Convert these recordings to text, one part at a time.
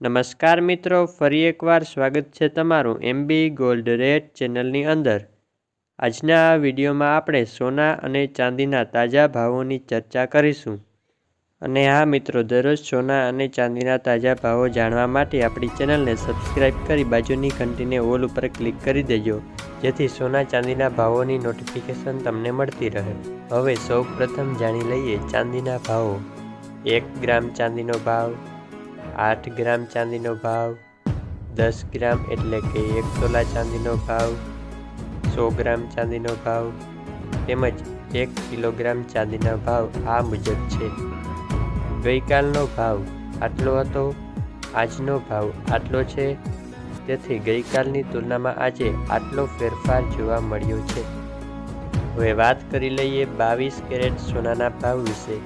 નમસ્કાર મિત્રો, ફરી એકવાર સ્વાગત છે તમારું એમબી ગોલ્ડ રેટ ચેનલની અંદર। આજના આ વિડીયોમાં આપણે સોના અને ચાંદીના તાજા ભાવોની ચર્ચા કરીશું। અને હા મિત્રો, દરરોજ સોના અને ચાંદીના તાજા ભાવો જાણવા માટે આપણી ચેનલને સબસ્ક્રાઇબ કરી બાજુની ઘંટીને ઓલ ઉપર ક્લિક કરી દેજો, જેથી સોના ચાંદીના ભાવોની નોટિફિકેશન તમને મળતી રહે। હવે સૌ પ્રથમ જાણી લઈએ ચાંદીના ભાવો। 1 ગ્રામ ચાંદીનો ભાવ, 8 ગ્રામ ચાંદીનો ભાવ, 10 ગ્રામ એટલે કે 1 તોલા ચાંદીનો ભાવ, 100 ગ્રામ ચાંદીનો ભાવ તેમજ 1 કિલોગ્રામ ચાંદીના ભાવ આ મુજબ છે। ગઈકાલનો ભાવ આટલો હતો, આજનો ભાવ આટલો છે, તેથી ગઈકાલની તુલનામાં આજે આટલો ફેરફાર જોવા મળ્યો છે। હવે વાત કરી લઈએ 22 કેરેટ સોનાના ભાવ વિશે।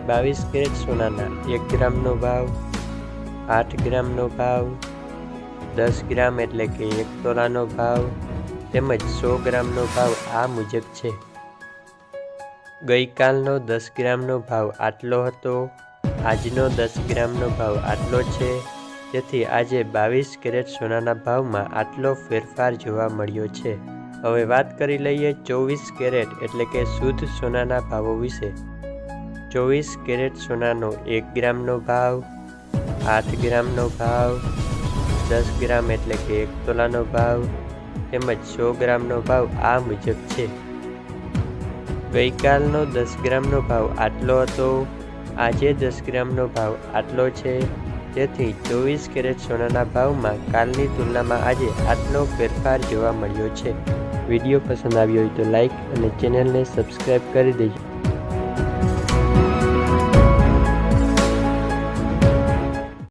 22 કેરેટ સોનાના 1 ગ્રામનો ભાવ, 8 ગ્રામનો ભાવ, 10 ગ્રામ એટલે કે 1 તોલાનો ભાવ તેમજ 100 ગ્રામનો ભાવ આ મુજબ છે। ગઈકાલનો 10 ગ્રામનો ભાવ આટલો હતો, આજનો 10 ગ્રામનો ભાવ આટલો છે, તેથી આજે 22 કેરેટ સોનાના ભાવમાં આટલો ફેરફાર જોવા મળ્યો છે। હવે વાત કરી લઈએ 24 કેરેટ એટલે કે શુદ્ધ સોનાના ભાવો વિશે। 24 કેરેટ સોનાનો 1 ગ્રામનો ભાવ, 8 ગ્રામનો ભાવ, 10 ગ્રામ એટલે કે 1 તોલાનો ભાવ તેમજ 100 ગ્રામનો ભાવ આ મુજબ છે। ગઈકાલનો 10 ગ્રામનો ભાવ આટલો હતો, આજે 10 ગ્રામનો ભાવ આટલો છે, તેથી 24 કેરેટ સોનાના ભાવમાં કાલની તુલનામાં આજે આટલો ફેરફાર જોવા મળ્યો છે। વિડીયો પસંદ આવ્યો હોય તો લાઈક અને ચેનલને સબસ્ક્રાઈબ કરી દેજો।